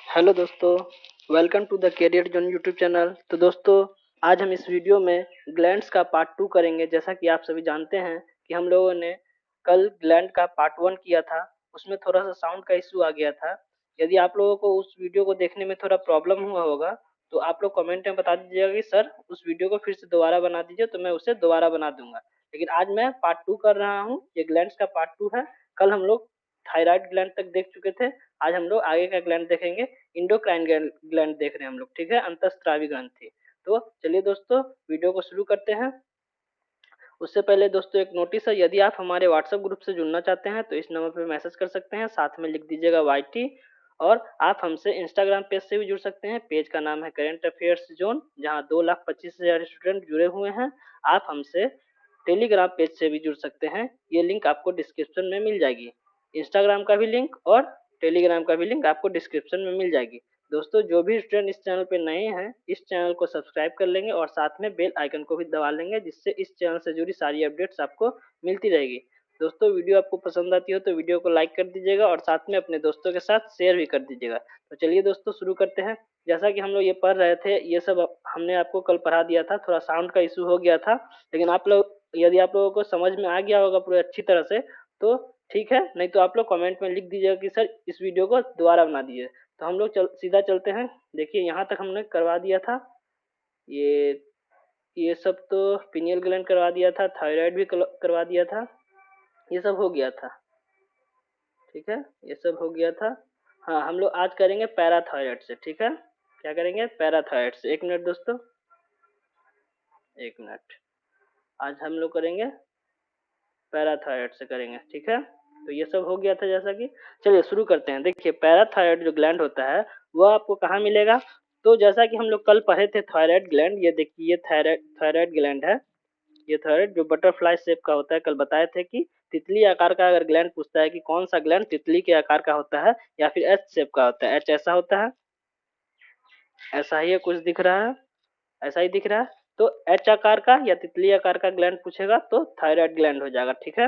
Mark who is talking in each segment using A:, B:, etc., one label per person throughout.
A: Hello दोस्तों, welcome to the career zone YouTube channel. तो दोस्तों, आज हम इस वीडियो में ग्लैंड्स का पार्ट 2 करेंगे। जैसा कि आप सभी जानते हैं कि हम लोगों ने कल ग्लैंड का पार्ट 1 किया था, उसमें थोड़ा सा साउंड का इशू आ गया था। यदि आप लोगों को उस वीडियो को देखने में थोड़ा प्रॉब्लम हुआ होगा तो आप लोग कमेंट में बता दीजिएगा कि सर उस वीडियो को फिर से दोबारा बना दीजिए, तो मैं उसे दोबारा बना दूंगा। लेकिन आज मैं पार्ट 2 कर रहा हूँ, ये ग्लैंड्स का पार्ट 2 है। कल हम लोग थायराइड ग्लैंड तक देख चुके थे, आज हम लोग आगे का ग्लैंड देखेंगे। इंडोक्राइन ग्लैंड देख रहे हैं हम लोग, ठीक है, अंतःस्रावी ग्रंथि। तो चलिए दोस्तों, वीडियो को शुरू करते हैं। उससे पहले दोस्तों एक नोटिस है, यदि आप हमारे व्हाट्सएप ग्रुप से जुड़ना चाहते हैं तो इस नंबर पर मैसेज कर सकते हैं, साथ में लिख दीजिएगा वाईटी। और आप हमसे इंस्टाग्राम पेज से भी जुड़ सकते हैं। पेज का नाम है करेंट अफेयर्स जोन, जहां 2,25,000 स्टूडेंट जुड़े हुए हैं। आप हमसे टेलीग्राम पेज से भी जुड़ सकते हैं, ये लिंक आपको डिस्क्रिप्शन में मिल जाएगी। इंस्टाग्राम का भी लिंक और टेलीग्राम का भी लिंक आपको डिस्क्रिप्शन में मिल जाएगी। दोस्तों, जो भी स्टूडेंट इस चैनल पे नए हैं, इस चैनल को सब्सक्राइब कर लेंगे और साथ में बेल आइकन को भी दबा लेंगे, जिससे इस चैनल से जुड़ी सारी अपडेट्स आपको मिलती रहेगी। दोस्तों, वीडियो आपको पसंद आती हो तो वीडियो को लाइक कर दीजिएगा और साथ में अपने दोस्तों के साथ शेयर भी कर दीजिएगा। तो चलिए दोस्तों, शुरू करते हैं। जैसा कि हम लोग ये पढ़ रहे थे, ये सब हमने आपको कल पढ़ा दिया था। थोड़ा साउंड का इशू हो गया था, लेकिन यदि आप लोगों को समझ में आ गया होगा पूरे अच्छी तरह से तो ठीक है, नहीं तो आप लोग कमेंट में लिख दीजिएगा कि सर इस वीडियो को दोबारा बना दीजिए। तो हम लोग सीधा चलते हैं। देखिए, यहाँ तक हमने करवा दिया था। ये ये सब तो पिनियल ग्लैंड करवा दिया था, थायराइड भी करवा दिया था, ये सब हो गया था। ठीक है, ये सब हो गया था। हाँ, हम लोग आज करेंगे पैराथायराइड से। ठीक है, क्या करेंगे? पैराथायराइड से। एक मिनट दोस्तों, एक मिनट। आज हम लोग करेंगे पैराथायराइड से करेंगे। ठीक है, तो ये सब हो गया था जैसा कि। चलिए शुरू करते हैं। देखिए, पैराथायराइड जो ग्लैंड होता है वह आपको कहाँ मिलेगा? तो जैसा कि हम लोग कल पढ़े थे थायराइड ग्लैंड, ये देखिए, ये थायराइड ग्लैंड है। ये थायराइड जो बटरफ्लाई शेप का होता है, कल बताए थे कि तितली आकार का अगर ग्लैंड पूछता है कि कौन सा ग्लैंड तितली के आकार का होता है या फिर एच शेप का होता है। एच ऐसा होता है, ऐसा ही है, कुछ दिख रहा है, ऐसा ही दिख रहा है। तो एच आकार का या तितली आकार का ग्लैंड पूछेगा तो थायराइड ग्लैंड हो जाएगा। ठीक है,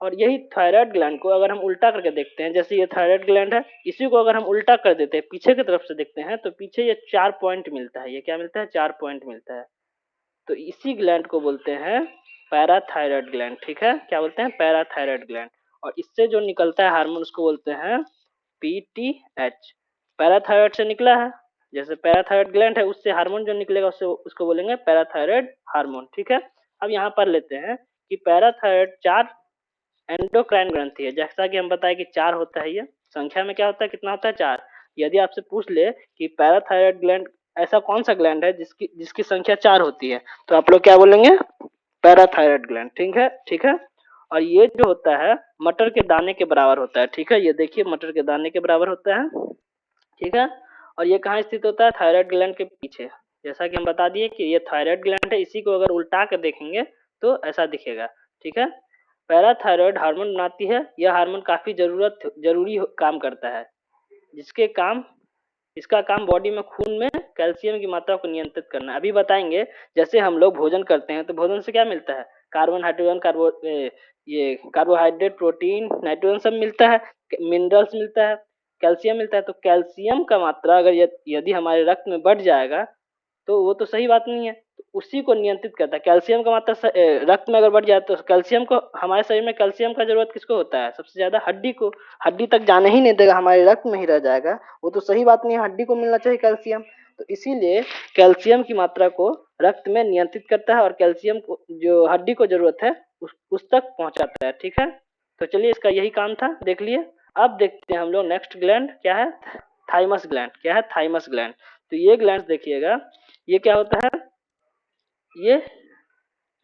A: और यही थायराइड ग्लैंड को अगर हम उल्टा करके देखते हैं, जैसे ये थायराइड ग्लैंड है, इसी को अगर हम उल्टा कर देते हैं, पीछे की तरफ से देखते हैं, तो पीछे ये 4 पॉइंट मिलता है। ये क्या मिलता है? 4 पॉइंट मिलता है। तो इसी ग्लैंड को बोलते हैं पैराथायराइड ग्लैंड। ठीक है, क्या बोलते हैं? Parathyroid gland. और इससे जो निकलता है हार्मोन उसको बोलते हैं पीटीएच। पैराथायराइड से निकला है, जैसे पैराथायराइड ग्लैंड है, उससे हार्मोन जो निकलेगा उससे उसको बोलेंगे पैराथायराइड हार्मोन। ठीक है, अब यहाँ पर लेते हैं कि पैराथायराइड 4 एंडोक्राइन ग्रंथि है। जैसा कि हम बताए कि 4 होता है, ये संख्या में क्या होता है, कितना होता है? 4। यदि आपसे पूछ ले कि पैराथायराइड ग्लैंड ऐसा कौन सा ग्लैंड है जिसकी जिसकी संख्या 4 होती है, तो आप लोग क्या बोलेंगे? Parathyroid gland. ठीक है, ठीक है। और ये जो होता है मटर के दाने के बराबर होता है। ठीक है, ये देखिए, मटर के दाने के बराबर होता है। ठीक है, और ये कहाँ स्थित होता है? थायराइड ग्लैंड के पीछे। जैसा कि हम बता दिए कि ये थायराइड ग्लैंड है, इसी को अगर उल्टा कर देखेंगे तो ऐसा दिखेगा। ठीक है, पैराथायराइड हार्मोन बनाती है। यह हार्मोन काफी जरूरी काम करता है, जिसके काम इसका काम बॉडी में खून में कैल्शियम की मात्रा को नियंत्रित करना है। अभी बताएंगे। जैसे हम लोग भोजन करते हैं तो भोजन से क्या मिलता है? कार्बन, हाइड्रोजन, ये कार्बोहाइड्रेट, प्रोटीन, नाइट्रोजन सब मिलता है, मिनरल्स मिलता है, कैल्शियम मिलता है। तो कैल्शियम का मात्रा अगर यदि हमारे रक्त में बढ़ जाएगा तो वो तो सही बात नहीं है। तो उसी को नियंत्रित करता है। कैल्शियम का मात्रा रक्त में अगर बढ़ जाए तो कैल्शियम को, हमारे शरीर में कैल्शियम का जरूरत किसको होता है? सबसे ज्यादा हड्डी को। हड्डी तक जाने ही नहीं देगा, हमारे रक्त में ही रह जाएगा। वो तो सही बात नहीं है, हड्डी को मिलना चाहिए कैल्शियम। तो इसीलिए कैल्शियम की मात्रा को रक्त में नियंत्रित करता है और कैल्शियम को जो हड्डी को जरूरत है उस तक पहुंचाता है। ठीक है, तो चलिए, इसका यही काम था, देख लिए। अब देखते हैं हम लोग नेक्स्ट ग्लैंड क्या है। Thymus gland. क्या है? Thymus gland. तो ये ग्लैंड देखिएगा, ये क्या होता है? ये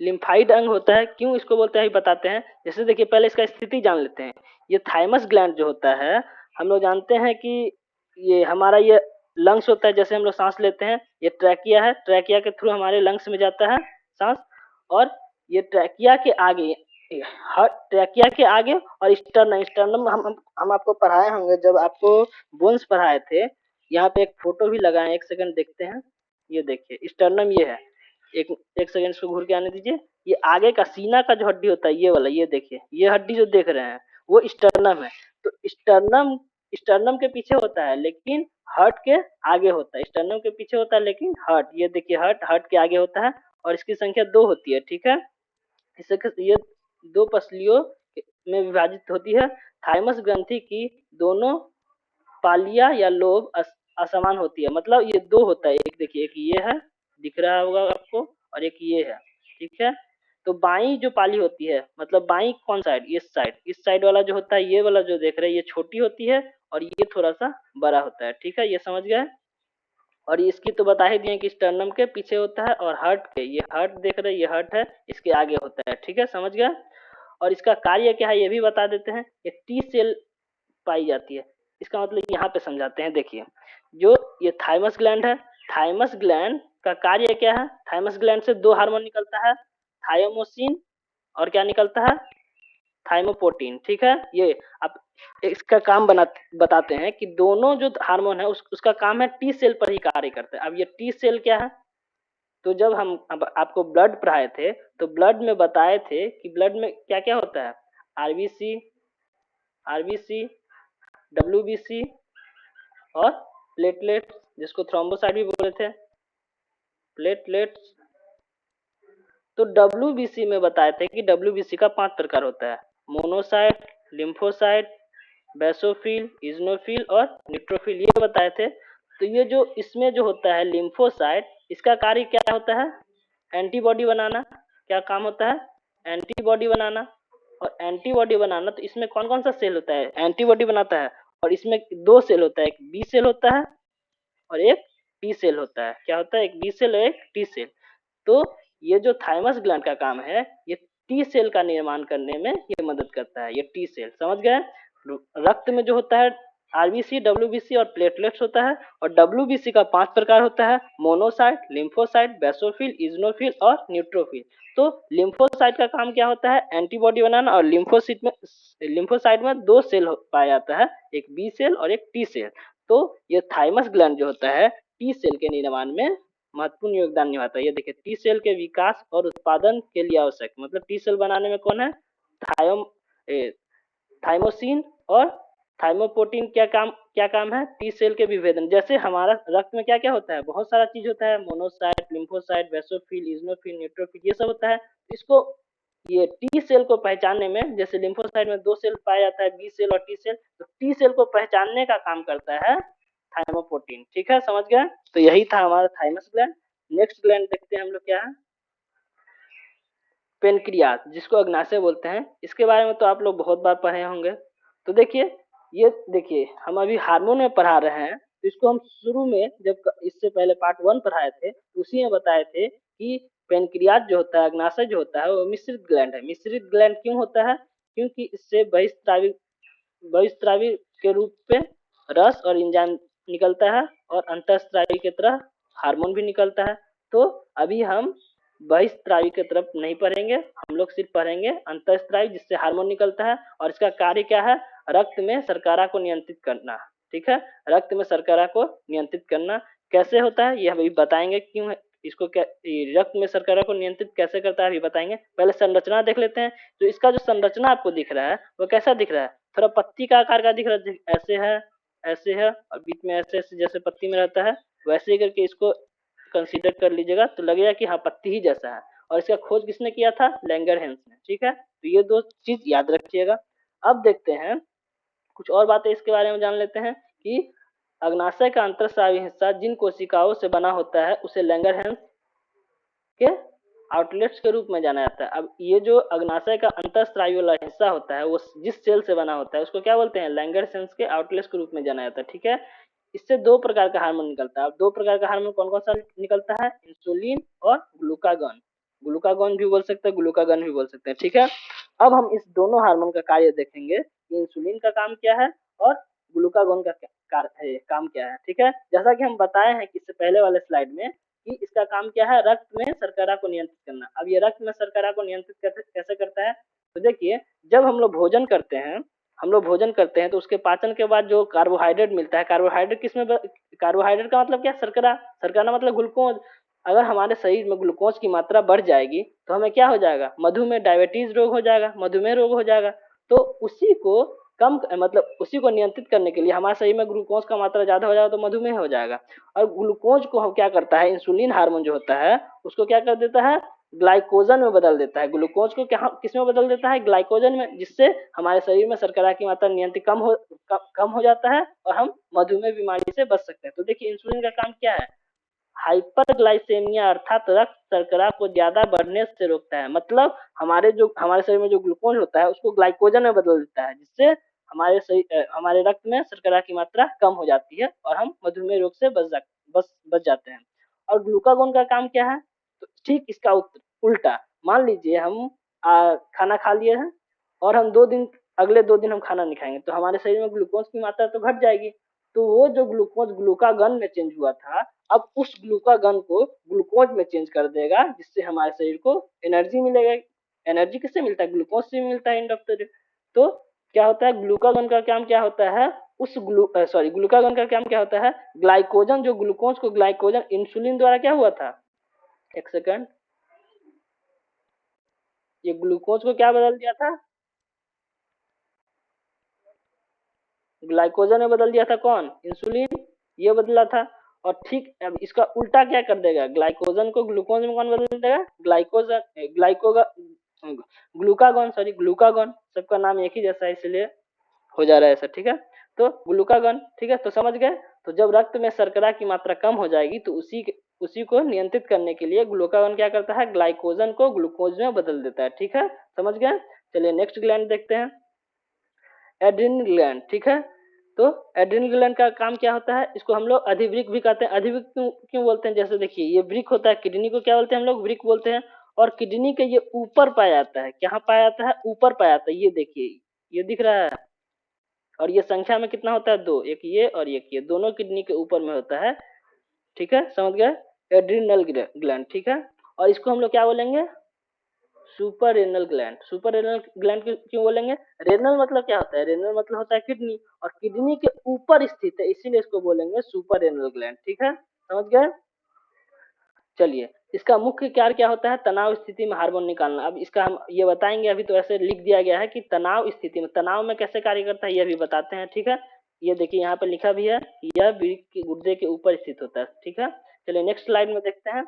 A: लिम्फाइड अंग होता है। क्यों इसको बोलते हैं बताते हैं। जैसे देखिए, पहले इसका स्थिति जान लेते हैं। ये थाइमस ग्लैंड जो होता है, हम लोग जानते हैं कि ये हमारा ये लंग्स होता है। जैसे हम लोग सांस लेते हैं, ये ट्रैकिया है, ट्रैकिया के थ्रू हमारे लंग्स में जाता है सांस। और ये ट्रैकिया के आगे, हर ट्रैकिया के आगे और स्टर्नम, स्टर्नम हम आपको पढ़ाए होंगे जब आपको बोन्स पढ़ाए थे। यहाँ पे एक फोटो भी लगाए, एक सेकंड देखते हैं। ये देखिए, स्टर्नम ये है। एक एक सेकंड इसको घूर के आने दीजिए। ये आगे का सीना का जो हड्डी होता है, ये वाला, ये देखिए, ये हड्डी जो देख रहे हैं वो स्टर्नम है। तो स्टर्नम स्टर्नम के पीछे होता है, लेकिन हार्ट के आगे होता है, स्टर्नम के पीछे होता है, लेकिन हार्ट, ये देखिए हार्ट के आगे होता है और इसकी संख्या 2 होती है। ठीक है, इससे ये 2 पसलियों में विभाजित होती है। थाइमस ग्रंथि की दोनों पालिया या लोब असमान होती है, मतलब ये 2 होता है। एक देखिए, एक ये है, दिख रहा होगा आपको, और एक ये है। ठीक है, तो बाई जो पाली होती है, मतलब बाई कौन साइड, इस साइड वाला जो होता है, ये वाला जो देख रहे हैं, ये छोटी होती है और ये थोड़ा सा बड़ा होता है। ठीक है, ये समझ गए। और इसकी तो बता ही दिए कि स्टर्नम के पीछे होता है और हार्ट के, ये हार्ट देख रहे हैं, ये हार्ट है, इसके आगे होता है। ठीक है, समझ गए। और इसका कार्य क्या है ये भी बता देते हैं। ये टी सेल पाई जाती है, इसका मतलब यहाँ पे समझाते हैं। देखिए, जो ये थाइमस ग्लैंड है, थाइमस ग्लैंड का कार्य क्या है? थाइमस ग्लैंड से 2 हार्मोन निकलता है, थायोमोसिन और क्या निकलता है? थाइमोप्रोटीन। ठीक है, ये आप इसका काम बताते हैं कि दोनों जो हार्मोन है उसका काम है टी सेल पर ही कार्य करता है। अब ये टी सेल क्या है? तो जब हम अब आपको ब्लड पढ़ाए थे तो ब्लड में बताए थे कि ब्लड में क्या क्या होता है, आरबीसी, डब्ल्यूबीसी और प्लेटलेट्स, जिसको थ्रोम्बोसाइट भी बोले थे, प्लेटलेट्स। तो डब्ल्यूबीसी में बताए थे कि डब्ल्यूबीसी का 5 प्रकार होता है, मोनोसाइट, लिम्फोसाइट, बेसोफिल, इजनोफिल और न्यूट्रोफिल, ये बताए थे। तो ये जो इसमें जो होता है लिम्फोसाइट, इसका कार्य क्या होता है? एंटीबॉडी बनाना। क्या काम होता है? एंटीबॉडी बनाना। और एंटीबॉडी बनाना, तो इसमें कौन कौन सा सेल होता है? एंटीबॉडी बनाता है। और इसमें 2 सेल होता है, एक बी सेल होता है और एक टी सेल होता है। क्या होता है? एक बी सेल और एक टी सेल। तो ये जो थाइमस ग्लैंड का काम है, ये टी सेल का निर्माण करने में ये मदद करता है, ये टी सेल। समझ गए। रक्त में जो होता है आरबीसी, डब्ल्यूबीसी और प्लेटलेट्स होता है। और डब्ल्यूबीसी का 5 प्रकार होता है, मोनोसाइट, लिम्फोसाइट, बेसोफिल, इजनोफिल और न्यूट्रोफिल। तो लिम्फोसाइट का काम क्या होता है? एंटीबॉडी बनाना। और लिम्फोसाइट में 2 सेल पाया जाता है, एक बी सेल और एक टी सेल। तो ये थाइमस ग्लैंड जो होता है टी सेल के निर्माण में महत्वपूर्ण योगदान निभाता है। ये देखिए, टी सेल के विकास और उत्पादन के लिए आवश्यक, मतलब टी सेल बनाने में कौन है? थायोम थाइमोसिन और थाइमोप्रोटीन। क्या काम है? टी सेल के विभेदन। जैसे हमारा रक्त में क्या क्या होता है? बहुत सारा चीज होता है, monocyte, lymphocyte, basophil, eosinophil, neutrophil, ये सब होता है। इसको ये टी सेल को पहचानने में, जैसे लिम्फोसाइट में 2 सेल पाया जाता है, बी सेल और टी सेल, तो टी सेल को पहचानने का काम करता है थाइमोप्रोटीन। ठीक है, समझ गए। तो यही था हमारा थाइमस ग्लैंड। नेक्स्ट ग्लैंड देखते हैं हम लोग क्या है, पेनक्रियास, जिसको अग्नाशय बोलते हैं। इसके बारे में तो आप लोग बहुत बार पढ़े होंगे। तो देखिए, ये देखिए, हम अभी हार्मोन में पढ़ा रहे हैं, तो इसको हम शुरू में जब इससे पहले पार्ट 1 पढ़ाए थे, तो उसी में बताए थे कि पेनक्रियास जो होता है, अग्नाशय जो होता है, वो मिश्रित ग्लैंड है। मिश्रित ग्लैंड क्यों होता है? क्योंकि इससे बहिस्त्रावी के रूप में रस और एंजाइम निकलता है और अंतःस्त्रावी की तरह हार्मोन भी निकलता है। तो अभी हम बहिस्त्रावी की तरफ नहीं पढ़ेंगे, हम लोग सिर्फ पढ़ेंगे अंतःस्त्रावी, जिससे हार्मोन निकलता है। और इसका कार्य क्या है? रक्त में शर्करा को नियंत्रित करना। ठीक है, रक्त में शर्करा को नियंत्रित करना कैसे होता है ये अभी बताएंगे। क्यों है इसको, क्या रक्त में शर्करा को नियंत्रित कैसे करता है अभी बताएंगे। पहले संरचना देख लेते हैं। तो इसका जो संरचना आपको दिख रहा है वो कैसा दिख रहा है? थोड़ा पत्ती का आकार का दिख रहा है, ऐसे है, ऐसे है, और बीच में ऐसे ऐसे जैसे पत्ती में रहता है, वैसे ही करके इसको कंसीडर कर लीजिएगा, तो लगेगा कि हाँ पत्ती ही जैसा है। और इसका खोज किसने किया था? लैंगरहैंस ने। ठीक है, तो ये 2 चीज याद रखिएगा। अब देखते हैं कुछ और बातें इसके बारे में जान लेते हैं कि अग्नाशय का अंतःस्रावी हिस्सा जिन कोशिकाओं से बना होता है उसे लैंगरहैंस के आउटलेट्स के रूप में जाना जाता है। अब ये जो अग्नाशय का अंतःस्रावी वाला हिस्सा होता है, वो जिस सेल से बना होता है उसको क्या बोलते हैं? लैंगरहैंस के आउटलेट्स के रूप में जाना जाता है। ठीक है, इससे 2 प्रकार का हार्मोन निकलता है। अब 2 प्रकार का हार्मोन कौन कौन सा निकलता है? इंसुलिन और ग्लूकागॉन। ग्लूकागॉन भी बोल सकते हैं, ग्लूकागन भी बोल सकते हैं। ठीक है, अब हम इस दोनों हार्मोन का कार्य देखेंगे कि इंसुलिन का काम क्या है और ग्लूकागॉन का काम क्या है। ठीक है, जैसा कि हम बताए हैं कि इससे पहले वाले स्लाइड में कि इसका काम क्या है? रक्त में शर्करा को नियंत्रित करना। अब ये रक्त में शर्करा को नियंत्रित कैसे करता है? तो देखिए, जब हम लोग भोजन करते हैं तो उसके पाचन के बाद जो कार्बोहाइड्रेट मिलता है, कार्बोहाइड्रेट का मतलब क्या? शर्करा। शर्करा मतलब ग्लूकोज। अगर हमारे शरीर में ग्लूकोज की मात्रा बढ़ जाएगी तो हमें क्या हो जाएगा? मधुमेह, डायबिटीज रोग हो जाएगा, मधुमेह रोग हो जाएगा। तो उसी को कम मतलब उसी को नियंत्रित करने के लिए हमारे शरीर में ग्लूकोज का मात्रा ज़्यादा हो जाएगा तो मधुमेह हो जाएगा। और ग्लूकोज को हम क्या करता है, इंसुलिन हार्मोन जो होता है उसको क्या कर देता है, ग्लाइकोजन में बदल देता है। ग्लूकोज को क्या किस में बदल देता है, ग्लाइकोजन में, जिससे हमारे शरीर में शर्करा की मात्रा नियंत्रित कम हो जाता है और हम मधुमेह बीमारी से बच सकते हैं। तो देखिए इंसुलिन का काम क्या है, हाइपरग्लाइसेमिया अर्थात रक्त शर्करा को ज्यादा बढ़ने से रोकता है। मतलब हमारे शरीर में जो ग्लूकोज होता है उसको ग्लाइकोजन में बदल देता है, जिससे हमारे रक्त में शर्करा की मात्रा कम हो जाती है और हम मधुमेह रोग से बच जाते हैं। और ग्लूकागोन का काम क्या है, तो ठीक इसका उल्टा। मान लीजिए हम खाना खा लिए हैं और हम अगले 2 दिन हम खाना नहीं खाएंगे तो हमारे शरीर में ग्लूकोज की मात्रा तो घट जाएगी। तो वो जो ग्लूकोज ग्लूकागन में चेंज हुआ था, अब उस ग्लूकागन को ग्लूकोज में चेंज कर देगा, जिससे हमारे शरीर को एनर्जी मिलेगा। एनर्जी किससे मिलता है, ग्लूकोज से मिलता है इंडक्टर। तो क्या होता है, ग्लूकागन का काम क्या होता है, ग्लूकागन का काम क्या होता है, ग्लाइकोजन, जो ग्लूकोज को ग्लाइकोजन इंसुलिन द्वारा क्या हुआ था, एक सेकंड, ये ग्लूकोज को क्या बदल दिया था, ग्लाइकोजन में बदल दिया था कौन, इंसुलिन, ये बदला था। और ठीक अब इसका उल्टा क्या कर देगा, ग्लाइकोजन को ग्लूकोज में कौन बदल देगा, ग्लाइकोजन ग्लाइकोगा ग्लूकागॉन, ग्लूकागॉन, सबका नाम एक ही जैसा है इसलिए हो जा रहा है ऐसा, ठीक है। तो ग्लूकागॉन, ठीक है, तो समझ गए। तो जब रक्त में शर्करा की मात्रा कम हो जाएगी तो उसी को नियंत्रित करने के लिए ग्लूकागॉन क्या करता है, ग्लाइकोजन को ग्लूकोज में बदल देता है, ठीक है, समझ गए। चलिए नेक्स्ट ग्लैंड देखते हैं, एड्रिनल ग्लैंड, ठीक है। तो एड्रिनल ग्लैंड का काम क्या होता है, इसको हम लोग अधिवृक्क भी कहते हैं। अधिवृक्क क्यों बोलते हैं, जैसे देखिए ये वृक्क होता है, किडनी को क्या बोलते हैं हम लोग, वृक्क बोलते हैं। और किडनी के ये ऊपर पाया जाता है, कहाँ पाया जाता है, ऊपर पाया जाता है, ये देखिए ये दिख रहा है। और ये संख्या में कितना होता है, 2, एक ये और एक ये, दोनों किडनी के ऊपर में होता है, ठीक है, समझ गए, एड्रिनल ग्लैंड, ठीक है। और इसको हम लोग क्या बोलेंगे, super renal gland. Super renal gland क्यों बोलेंगे, रेनल मतलब क्या होता है, रेनल मतलब होता है किडनी, और किडनी के ऊपर स्थित है, इसीलिए इसको बोलेंगे सुपर रेनल ग्लैंड, ठीक है, समझ गए। चलिए इसका मुख्य कार्य क्या होता है, तनाव स्थिति में हार्मोन निकालना। अब इसका हम ये बताएंगे, अभी तो ऐसे लिख दिया गया है कि तनाव स्थिति में, तनाव में कैसे कार्य करता है ये भी बताते हैं, ठीक है। ये देखिए यहाँ पे लिखा भी है, यह गुर्दे के ऊपर स्थित होता है, ठीक है। चलिए नेक्स्ट स्लाइड में देखते हैं।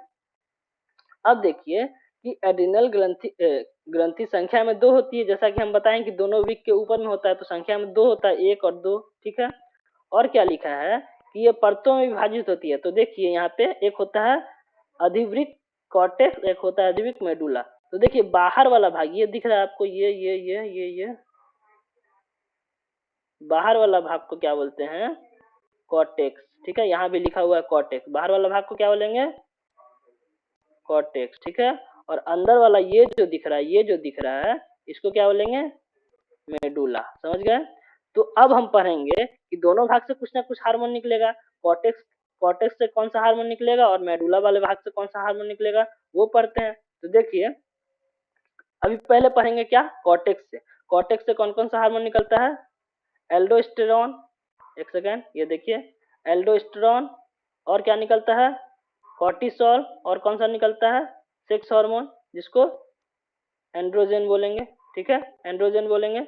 A: अब देखिए कि एड्रिनल ग्रंथि संख्या में 2 होती है, जैसा कि हम बताएं कि दोनों विक के ऊपर में होता है, तो संख्या में 2 होता है, 1 और 2, ठीक है। और क्या लिखा है कि ये परतों में विभाजित होती है। तो देखिए यहाँ पे एक होता है अधिवृक्क कॉर्टेक्स, एक होता है अधिवृक्क मेडुला। तो देखिए बाहर वाला भाग ये दिख रहा है आपको, ये बाहर वाला भाग को क्या बोलते हैं, कॉर्टेक्स, ठीक है, यहाँ भी लिखा हुआ है कॉर्टेक्स। बाहर वाला भाग को क्या बोलेंगे, कॉर्टेक्स, ठीक है। और अंदर वाला ये जो दिख रहा है इसको क्या बोलेंगे, मेडुला, समझ गए। तो अब हम पढ़ेंगे कि दोनों भाग से कुछ ना कुछ हार्मोन निकलेगा, कॉर्टेक्स कॉर्टेक्स से कौन सा हार्मोन निकलेगा और मेडुला वाले भाग से कौन सा हार्मोन निकलेगा, वो पढ़ते हैं। तो देखिए अभी पहले पढ़ेंगे क्या, कॉर्टेक्स से। कॉर्टेक्स से कौन कौन सा हार्मोन निकलता है, एल्डोस्टेरॉन, एक सेकेंड, ये देखिए एल्डोस्टेरॉन, और क्या निकलता है, कॉर्टिसोल, और कौन सा निकलता है, सेक्स हार्मोन, जिसको एंड्रोजन बोलेंगे, ठीक है, एंड्रोजन बोलेंगे,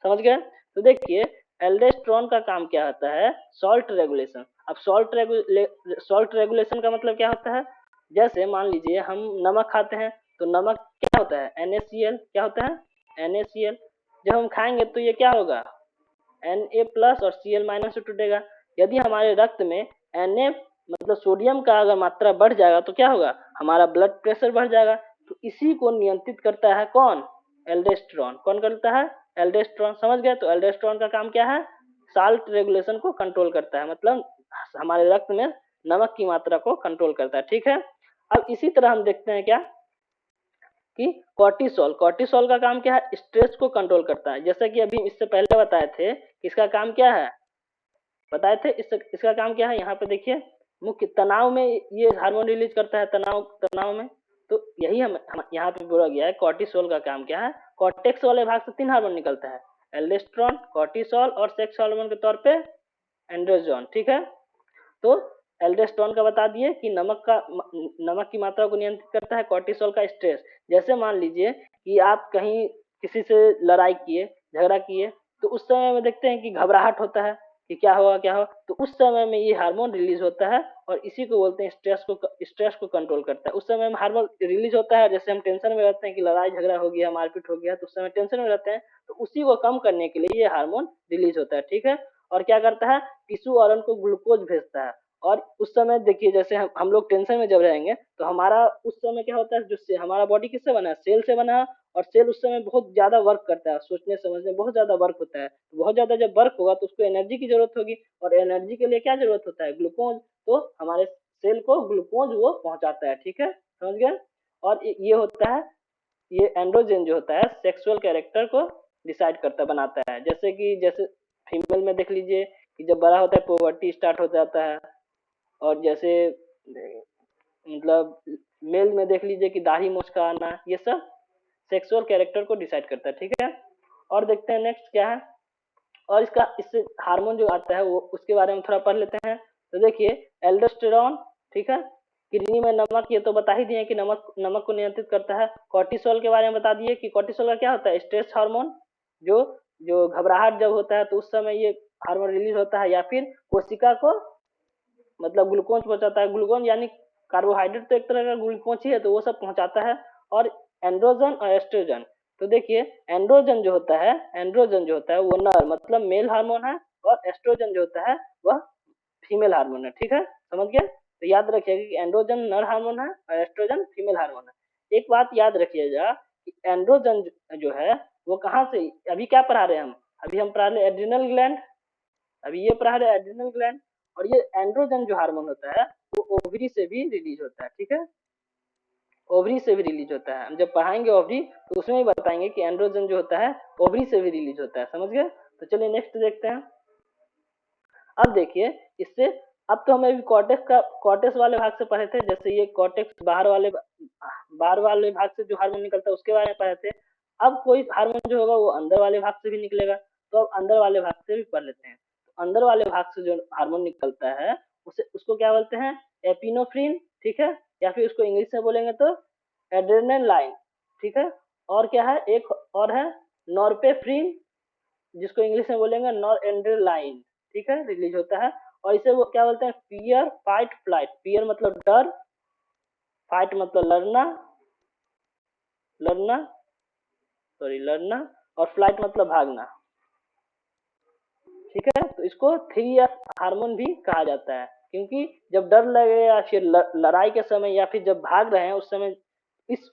A: समझ गए। तो देखिए एल्डोस्टेरॉन का काम क्या होता है, सॉल्ट रेगुलेशन। अब सॉल्ट रेगुलेशन का मतलब क्या होता है, जैसे मान लीजिए हम नमक खाते हैं, तो नमक क्या होता है, NaCl, क्या होता है, NaCl। जब हम खाएंगे तो ये क्या होगा, Na+ और Cl- से टूटेगा। यदि हमारे रक्त में Na मतलब सोडियम का अगर मात्रा बढ़ जाएगा तो क्या होगा, हमारा ब्लड प्रेशर बढ़ जाएगा। तो इसी को नियंत्रित करता है कौन, एल्डोस्टेरॉन। कौन करता है, एल्डोस्टेरॉन, समझ गए। तो एल्डोस्टेरॉन का काम क्या है, साल्ट रेगुलेशन को कंट्रोल करता है, मतलब हमारे रक्त में नमक की मात्रा को कंट्रोल करता है, ठीक है। अब इसी तरह हम देखते हैं क्या कि कॉर्टिसोल, कॉर्टिसोल का काम क्या है, स्ट्रेस को कंट्रोल करता है। जैसा कि अभी इससे पहले बताए थे कि इसका काम क्या है, बताए थे इसका काम क्या है, यहाँ पे देखिए मुख्य तनाव में ये हार्मोन रिलीज करता है, तनाव तनाव में। तो यही हम यहाँ पे बोला गया है, कॉर्टिसोल का काम क्या है, कॉर्टेक्स वाले भाग से 3 हार्मोन निकलता है, एल्डोस्टेरॉन, कॉर्टिसोल और सेक्स हार्मोन के तौर पे एंड्रोजन, ठीक है। तो एल्डोस्टेरॉन का बता दिए कि नमक की मात्रा को नियंत्रित करता है, कॉर्टिसोल का स्ट्रेस। जैसे मान लीजिए कि आप कहीं किसी से लड़ाई किए, झगड़ा किए, तो उस समय में देखते हैं कि घबराहट होता है कि क्या होगा क्या होगा, तो उस समय में ये हार्मोन रिलीज होता है और इसी को बोलते हैं स्ट्रेस को कंट्रोल करता है। उस समय में हार्मोन रिलीज होता है, जैसे हम टेंशन में रहते हैं कि लड़ाई झगड़ा हो गया, मारपीट हो गया, तो उस समय टेंशन में रहते हैं, तो उसी को कम करने के लिए ये हार्मोन रिलीज होता है, ठीक है। और क्या करता है, टिश्यू ऑर्गन को ग्लूकोज भेजता है। और उस समय देखिए, जैसे हम लोग टेंशन में जब रहेंगे तो हमारा उस समय क्या होता है, जो से हमारा बॉडी किससे बना है, सेल से बना है। और सेल उस समय बहुत ज्यादा वर्क करता है, सोचने समझने बहुत ज्यादा वर्क होता है। तो बहुत ज्यादा जब वर्क होगा तो उसको एनर्जी की जरूरत होगी, और एनर्जी के लिए क्या जरूरत होता है, ग्लूकोज। तो हमारे सेल को ग्लूकोज वो पहुंचाता है, ठीक है, समझ गए। और ये होता है, ये एंड्रोजन जो होता है सेक्सुअल कैरेक्टर को डिसाइड करता बनाता है। जैसे फीमेल में देख लीजिए कि जब बड़ा होता है पोवर्टी स्टार्ट हो जाता है। और जैसे मतलब मेल में देख लीजिए कि दाढ़ी मूंछ का आना, ये सब सेक्सुअल कैरेक्टर को डिसाइड करता है, ठीक है। और देखते हैं नेक्स्ट क्या है। और इससे हार्मोन जो आता है वो उसके बारे में थोड़ा पढ़ लेते हैं। तो देखिए, एल्डोस्टेरॉन, ठीक है, किडनी में नमक, ये तो बता ही दिए कि नमक नमक को नियंत्रित करता है। कॉर्टिसोल के बारे में बता दिए कि कॉर्टिसोल का क्या होता है, स्ट्रेस हार्मोन। जो जो घबराहट जब होता है तो उस समय ये हार्मोन रिलीज होता है, या फिर कोशिका को मतलब ग्लूकोज पहुंचाता है। ग्लूकोज यानी कार्बोहाइड्रेट तो एक तरह का ग्लूकोज ही है, तो वो सब पहुंचाता है। और एंड्रोजन और एस्ट्रोजन, तो देखिए, एंड्रोजन जो होता है वो नर मतलब मेल हार्मोन है, और एस्ट्रोजन जो होता है वह फीमेल हार्मोन है, ठीक है, समझ गए। तो याद रखिएगा कि एंड्रोजन नर हार्मोन है और एस्ट्रोजन फीमेल हार्मोन है। एक बात याद रखिएगा कि एंड्रोजन जो है वो कहाँ से, अभी क्या पढ़ा रहे हैं हम, अभी हम पढ़ा रहे एड्रिनल ग्लैंड, अभी ये पढ़ा रहे एड्रिनल ग्लैंड। और ये एंड्रोजन जो हार्मोन होता है वो ओवरी से भी रिलीज होता है, ठीक है, ओवरी से भी रिलीज होता है। हम जब पढ़ाएंगे ओवरी तो उसमें ही बताएंगे कि एंड्रोजन जो होता है ओवरी से भी रिलीज होता है, समझ गए। तो चलिए नेक्स्ट देखते हैं। अब देखिए, इससे अब तो हमें कॉर्टेक्स वाले भाग से पढ़े थे, जैसे ये कॉर्टेक्स बाहर वाले भाग से जो हार्मोन निकलता है उसके बारे में पढ़े थे। अब कोई हार्मोन जो होगा वो अंदर वाले भाग से भी निकलेगा, तो अब अंदर वाले भाग से भी पढ़ लेते हैं। तो अंदर वाले भाग से जो हार्मोन निकलता है उसे उसको क्या बोलते हैं, एपिनोफ्रिन, ठीक है, या फिर उसको इंग्लिश में बोलेंगे तो एड्रेनालाइन, ठीक है। और क्या है, एक और है नॉरपेफ्रिन, जिसको इंग्लिश में बोलेंगे नॉर एंड्रेलाइन, ठीक है, रिलीज होता है। और इसे वो क्या बोलते हैं, फियर फाइट फ्लाइट। फियर मतलब डर, फाइट मतलब लड़ना, लड़ना लड़ना, और फ्लाइट मतलब भागना, ठीक है। तो इसको 3 हार्मोन भी कहा जाता है, क्योंकि जब डर लगे या फिर लड़ाई के समय या फिर जब भाग रहे हैं उस समय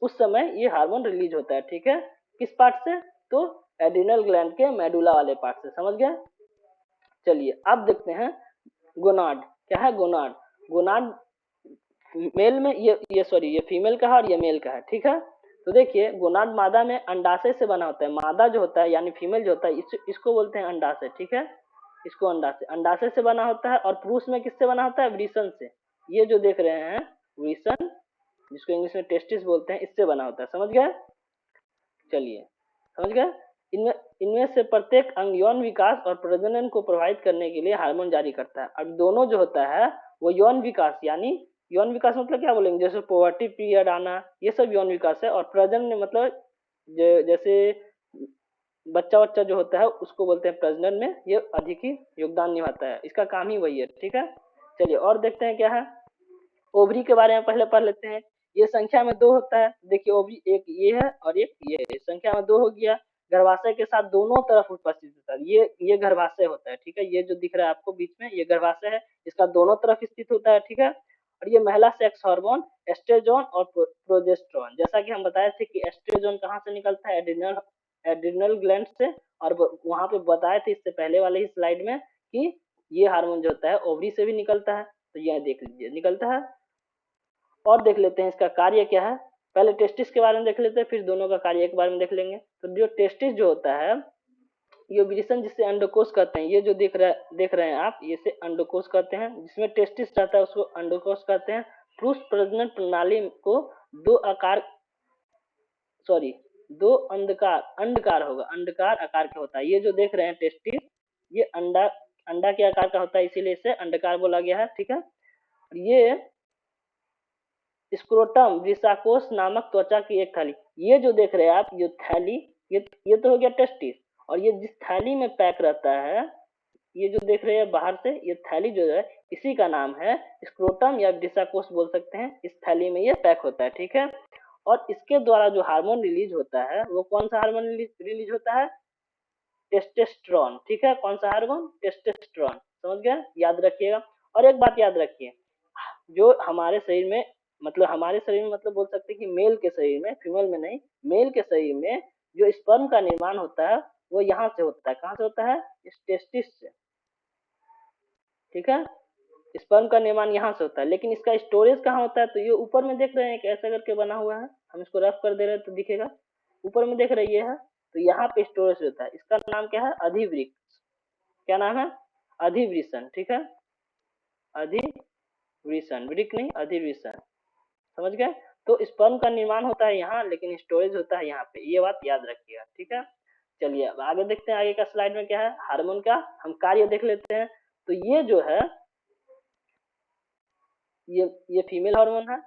A: उस समय ये हार्मोन रिलीज होता है, ठीक है। किस पार्ट से, तो एड्रिनल ग्लैंड के मेडुला वाले पार्ट से, समझ गए। चलिए अब देखते हैं गोनाड। क्या है गोनाड, गोनाड मेल में ये फीमेल का है और ये मेल का है, ठीक है। तो देखिए, गोनाड मादा में अंडाशय से बना होता है। मादा जो होता है यानी फीमेल जो होता है इसको बोलते हैं अंडाशय, ठीक है, इसको अंडाशय से बना होता है। और पुरुष में किससे बना होता है, वृषण से। ये जो देख रहे हैं वृषण, जिसको इंग्लिश में टेस्टिस बोलते हैं, इससे बना होता है, समझ गए। चलिए, समझ गए। इनमें इनमें से प्रत्येक अंग यौन विकास और प्रजनन को प्रभावित करने के लिए हार्मोन जारी करता है। अब दोनों जो होता है वो यौन विकास, यानी यौन विकास मतलब क्या बोलेंगे, जैसे पोवर्टी पीरियड आना, ये सब यौन विकास है। और प्रजनन मतलब जैसे बच्चा बच्चा जो होता है उसको बोलते हैं प्रजनन में, ये अधिक ही योगदान निभाता है, इसका काम ही वही है, ठीक है। चलिए और देखते हैं क्या है। ओवरी के बारे में पहले पढ़ लेते हैं। ये संख्या में 2 होता है। देखिए, ओवरी एक ये है और एक ये है, संख्या में 2 हो गया। गर्भाशय के साथ दोनों तरफ उपस्थित होता है। ये गर्भाशय होता है, ठीक है, ये जो दिख रहा है आपको बीच में ये गर्भाशय है, इसका दोनों तरफ स्थित होता है, ठीक है। और ये महिला सेक्स हार्मोन एस्ट्रोजन और प्रोजेस्टेरोन, जैसा कि हम बताए थे कि एस्ट्रोजन कहाँ से निकलता है, एड्रिनल ग्लैंड से। और वहां पे बताए थे इससे पहले वाले ही स्लाइड में कि ये हार्मोन जो होता है ओवरी से भी निकलता है। तो यह देख लीजिए निकलता है। और देख लेते हैं इसका कार्य क्या है। पहले टेस्टिस के बारे में देख लेते हैं, फिर दोनों का कार्य के बारे में देख लेंगे। तो जो टेस्टिस जो होता है, ये वृषण जिसे अंडकोश कहते हैं, ये जो देख रहे हैं आप, इसे अंडकोश कहते हैं। जिसमें टेस्टिस रहता है उसको अंडकोश कहते हैं। पुरुष प्रजनन प्रणाली को दो आकार सॉरी दो अंडकार होगा, अंडकार आकार का होता है। ये जो देख रहे हैं टेस्टिस, ये अंडा के आकार का होता है, इसीलिए इसे अंडकार बोला गया है, ठीक है। ये स्क्रोटम वृषाकोष नामक त्वचा की एक थैली, ये जो देख रहे हैं आप, ये थैली, ये तो हो गया टेस्टिस। और ये जिस थैली में पैक रहता है, ये जो देख रहे हैं बाहर से, ये थैली जो है इसी का नाम है स्क्रोटम या वृषाकोष बोल सकते हैं। इस थैली में ये पैक होता है, ठीक है। और इसके द्वारा जो हार्मोन रिलीज होता है वो कौन सा हार्मोन रिलीज होता है? टेस्टोस्टेरोन, ठीक है। कौन सा हार्मोन? टेस्टोस्टेरोन, समझ गए? याद रखिएगा। और एक बात याद रखिए, जो हमारे शरीर में, मतलब हमारे शरीर में, मतलब बोल सकते हैं कि मेल के शरीर में, फीमेल में नहीं, मेल के शरीर में जो स्पर्म का निर्माण होता है वो यहाँ से होता है। कहाँ से होता है? इस टेस्टिस से, ठीक है। स्पर्म का निर्माण यहाँ से होता है, लेकिन इसका स्टोरेज कहाँ होता है? तो ये ऊपर में देख रहे हैं कि ऐसा करके बना हुआ है, हम इसको रफ कर दे रहे हैं तो दिखेगा। ऊपर में देख रही है, तो यहाँ पे स्टोरेज होता है। इसका नाम क्या है? अधिवृक्ष। क्या नाम है? अधिवृषण, ठीक है। अधिवृषण, वृक्क नहीं, अधिवृषण, समझ गए? तो स्पर्म का निर्माण होता है यहाँ, लेकिन स्टोरेज होता है यहाँ पे। ये बात याद रखिएगा, ठीक है। चलिए अब आगे देखते हैं, आगे का स्लाइड में क्या है। हार्मोन का हम कार्य देख लेते हैं। तो ये जो है, ये फीमेल हार्मोन है,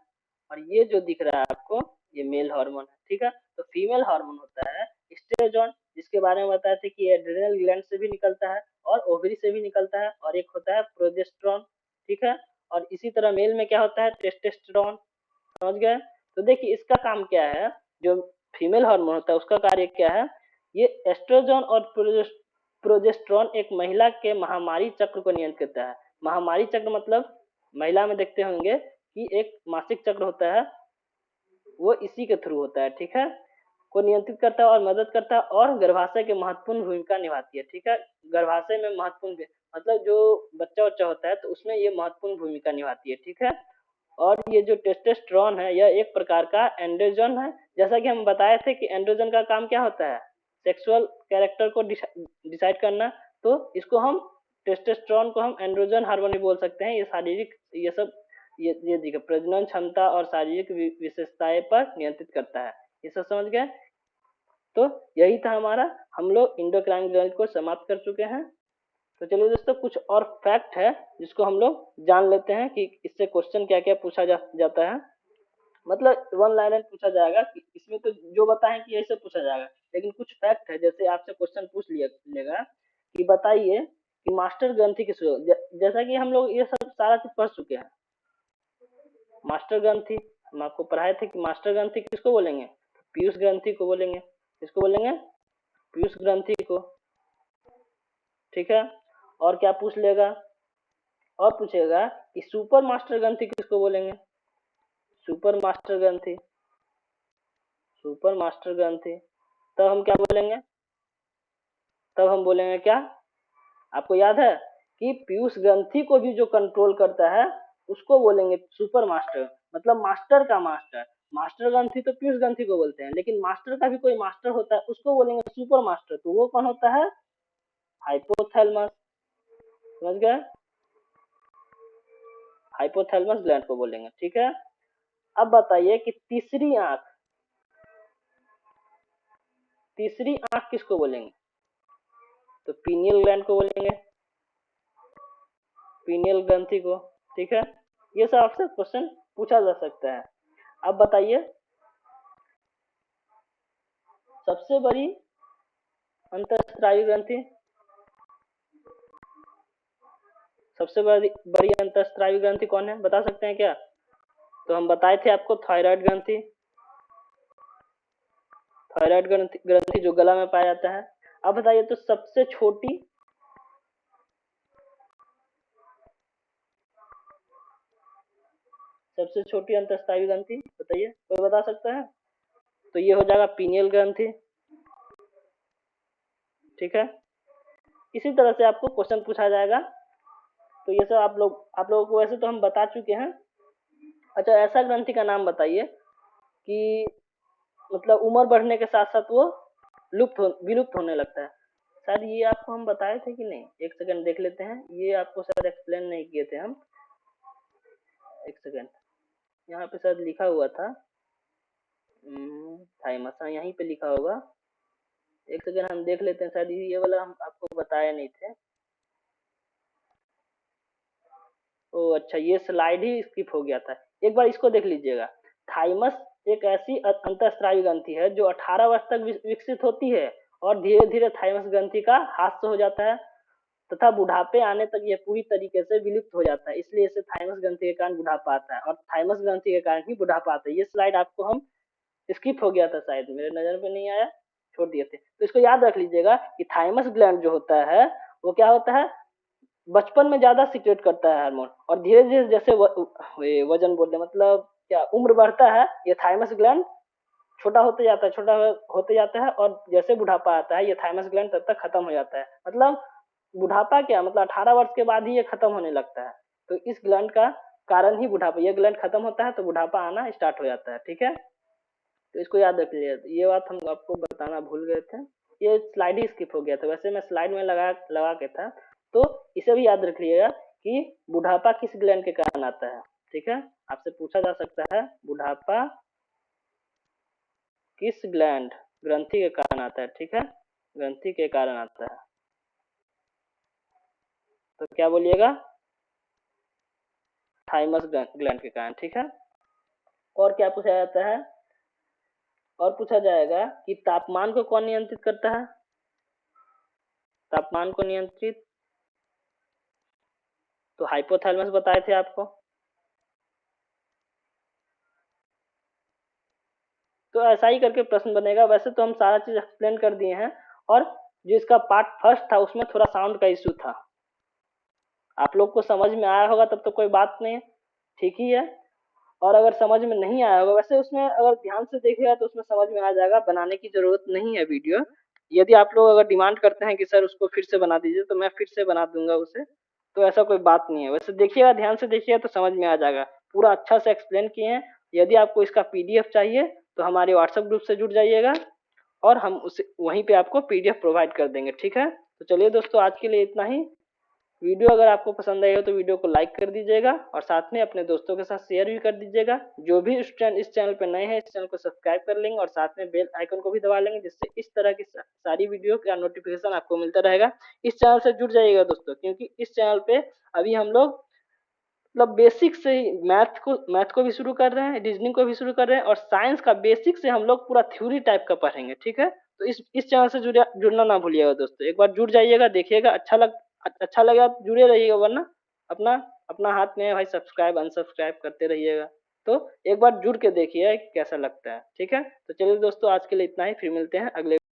A: और ये जो दिख रहा है आपको, ये मेल हार्मोन है, ठीक है। तो फीमेल हार्मोन होता है एस्ट्रोजन, जिसके बारे में बताए थे कि एड्रिनल ग्लैंड से भी निकलता है और ओवरी से भी निकलता है। और एक होता है प्रोजेस्टेरोन, ठीक है। और इसी तरह मेल में क्या होता है? टेस्टोस्टेरोन, समझ गए? तो देखिए इसका काम क्या है, जो फीमेल हार्मोन होता है उसका कार्य क्या है? ये एस्ट्रोजन और प्रोजेस्टेरोन एक महिला के महामारी चक्र को नियंत्रित करता है। महामारी चक्र मतलब महिला में देखते होंगे कि एक मासिक चक्र होता है, वो इसी के थ्रू होता है, ठीक है। को नियंत्रित करता है और मदद करता है, और गर्भाशय की महत्वपूर्ण भूमिका निभाती है, ठीक है। गर्भाशय में महत्वपूर्ण, मतलब जो बच्चा उच्चा होता है तो उसमें ये महत्वपूर्ण भूमिका निभाती है, ठीक है। और ये जो टेस्टोस्टेरोन है यह एक प्रकार का एंड्रोजन है। जैसा कि हम बताए थे कि एंड्रोजन का काम क्या होता है? सेक्सुअल कैरेक्टर को डिसाइड करना। तो इसको हम, टेस्टोस्टेरोन को हम एंड्रोजन हार्मोन भी बोल सकते हैं। ये शारीरिक, ये सब, ये देखिए प्रजनन क्षमता और शारीरिक विशेषताएं पर नियंत्रित करता है। ये सब समझ गए? तो यही था हमारा, हम लोग इंडोक्राइन ग्लैंड को समाप्त कर चुके हैं। तो चलिए दोस्तों, कुछ और फैक्ट है जिसको हम लोग जान लेते हैं कि इससे क्वेश्चन क्या क्या पूछा जाता है। मतलब वन लाइनर पूछा जाएगा कि इसमें तो जो बताएं कि ऐसे पूछा जाएगा, लेकिन कुछ फैक्ट है, जैसे आपसे क्वेश्चन पूछ लिया लेगा कि बताइए कि मास्टर ग्रंथि किसको, जैसा कि हम लोग ये सब सारा चीज पढ़ चुके हैं। मास्टर ग्रंथि हम आपको पढ़ाए थे कि मास्टर ग्रंथि किसको बोलेंगे? पीयूष ग्रंथि को बोलेंगे। किसको बोलेंगे? पीयूष ग्रंथि को, ठीक है। और क्या पूछ लेगा? और पूछेगा कि सुपर मास्टर ग्रंथि किसको बोलेंगे? सुपर मास्टर ग्रंथि, सुपर मास्टर ग्रंथि। तब हम क्या बोलेंगे? तब हम बोलेंगे क्या? आपको याद है कि पीयूष ग्रंथि को भी जो कंट्रोल करता है उसको बोलेंगे सुपर मास्टर, मतलब मास्टर का मास्टर। मास्टर ग्रंथि तो पीयूष ग्रंथि को बोलते हैं, लेकिन मास्टर का भी कोई मास्टर होता है, उसको बोलेंगे सुपर मास्टर। तो वो कौन होता है? हाइपोथैलेमस, समझ गए? हाइपोथैलेमस ग्लैंड को बोलेंगे, ठीक है। अब बताइए कि तीसरी आंख किसको बोलेंगे? तो पीनियल ग्लैंड को बोलेंगे, पीनियल ग्रंथि को, ठीक है। ये सब आपसे क्वेश्चन पूछा जा सकता है। अब बताइए सबसे बड़ी अंतःस्रावी ग्रंथि, सबसे बड़ी अंतःस्रावी ग्रंथि कौन है, बता सकते हैं क्या? तो हम बताए थे आपको थायराइड ग्रंथि, थायराइड ग्रंथि जो गला में पाया जाता है। अब बताइए तो सबसे छोटी अंतःस्रावी ग्रंथि बताइए, कोई बता सकता है? तो ये हो जाएगा पीनियल ग्रंथि, ठीक है। इसी तरह से आपको क्वेश्चन पूछा जाएगा। तो ये सब आप लोगों को वैसे तो हम बता चुके हैं। अच्छा, ऐसा ग्रंथि का नाम बताइए कि मतलब उम्र बढ़ने के साथ साथ वो विलुप्त होने लगता है। शायद ये आपको हम बताए थे कि नहीं, एक सेकंड देख लेते हैं। ये आपको शायद एक्सप्लेन नहीं किए थे हम। एक सेकंड, यहाँ पे शायद लिखा हुआ था थाइमस, हाँ यहीं पे लिखा होगा। एक सेकंड हम देख लेते हैं, शायद ये वाला हम आपको बताया नहीं थे। ओ अच्छा, ये स्लाइड ही स्किप हो गया था। एक बार इसको देख लीजिएगा। थाइमस एक ऐसी अंतःस्रावी ग्रंथि है जो 18 वर्ष तक विकसित होती है और धीरे धीरे थाइमस ग्रंथि का ह्रास हो जाता है तथा बुढ़ापे आने तक यह पूरी तरीके से विलुप्त हो जाता है। इसलिए इसे थाइमस ग्रंथि के कारण बुढ़ापा आता है और थाइमस ग्रंथि के कारण ही बुढ़ापा आता है। ये स्लाइड आपको हम स्किप हो गया था, शायद मेरे नजर में नहीं आया, छोड़ दिए थे। तो इसको याद रख लीजिएगा कि थाइमस ग्लैंड जो होता है वो क्या होता है, बचपन में ज्यादा सीक्रेट करता है हार्मोन और धीरे धीरे जैसे वजन बोलते मतलब क्या उम्र बढ़ता है ये थाइमस ग्लैंड छोटा होते जाता है, छोटा होते जाता है और जैसे बुढ़ापा आता है ये थाइमस ग्लैंड तब तक खत्म हो जाता है। मतलब बुढ़ापा क्या मतलब 18 वर्ष के बाद ही ये खत्म होने लगता है। तो इस ग्लैंड का कारण ही बुढ़ापा, ये ग्लैंड खत्म होता है तो बुढ़ापा आना स्टार्ट हो जाता है। ठीक है, तो इसको याद रख लीजिए। ये बात हम आपको बताना भूल गए थे, ये स्लाइड ही स्किप हो गया था, वैसे मैं स्लाइड में लगा लगा के था। तो इसे भी याद रख लीजिएगा कि बुढ़ापा किस ग्लैंड के कारण आता है। ठीक है, आपसे पूछा जा सकता है बुढ़ापा किस ग्लैंड ग्रंथि के कारण आता है। ठीक है, ग्रंथि के कारण आता है, तो क्या बोलिएगा, थाइमस ग्लैंड के कारण। ठीक है, और क्या पूछा जाता है, और पूछा जाएगा कि तापमान को कौन नियंत्रित करता है। तापमान को नियंत्रित तो हाइपोथैलेमस बताए थे आपको। तो ऐसा ही करके प्रश्न बनेगा। वैसे तो हम सारा चीज एक्सप्लेन कर दिए हैं और जो इसका पार्ट फर्स्ट था उसमें थोड़ा साउंड का इश्यू था, आप लोग को समझ में आया होगा तब तो कोई बात नहीं, ठीक ही है। और अगर समझ में नहीं आया होगा, वैसे उसमें अगर ध्यान से देखिएगा तो उसमें समझ में आ जाएगा, बनाने की जरूरत नहीं है वीडियो। यदि आप लोग अगर डिमांड करते हैं कि सर उसको फिर से बना दीजिए तो मैं फिर से बना दूंगा उसे, तो ऐसा कोई बात नहीं है। वैसे देखिएगा, ध्यान से देखिएगा तो समझ में आ जाएगा, पूरा अच्छा से एक्सप्लेन किए हैं। यदि आपको इसका पीडीएफ चाहिए तो हमारे व्हाट्सएप ग्रुप से जुड़ जाइएगा और हम उसे वहीं पे आपको पीडीएफ प्रोवाइड कर देंगे। ठीक है, तो चलिए दोस्तों, आज के लिए इतना ही। वीडियो अगर आपको पसंद आई हो तो वीडियो को लाइक कर दीजिएगा और साथ में अपने दोस्तों के साथ शेयर भी कर दीजिएगा। जो भी इस चैनल पर नए हैं इस चैनल को सब्सक्राइब कर लेंगे और साथ में बेल आइकन को भी दबा लेंगे, जिससे इस तरह की सारी वीडियो का नोटिफिकेशन आपको मिलता रहेगा। इस चैनल से जुड़ जाइएगा दोस्तों, क्योंकि इस चैनल पे अभी हम लोग मतलब बेसिक से ही मैथ को भी शुरू कर रहे हैं, रीजनिंग को भी शुरू कर रहे हैं और साइंस का बेसिक से हम लोग पूरा थ्योरी टाइप का पढ़ेंगे। ठीक है, तो इस चैनल से जुड़ना ना भूलिएगा दोस्तों, एक बार जुड़ जाइएगा, देखिएगा, अच्छा लगेगा तो जुड़े रहिएगा, वरना अपना अपना हाथ में है भाई, सब्सक्राइब अनसब्सक्राइब करते रहिएगा। तो एक बार जुड़ के देखिए कैसा लगता है। ठीक है, तो चलिए दोस्तों, आज के लिए इतना ही, फिर मिलते हैं अगले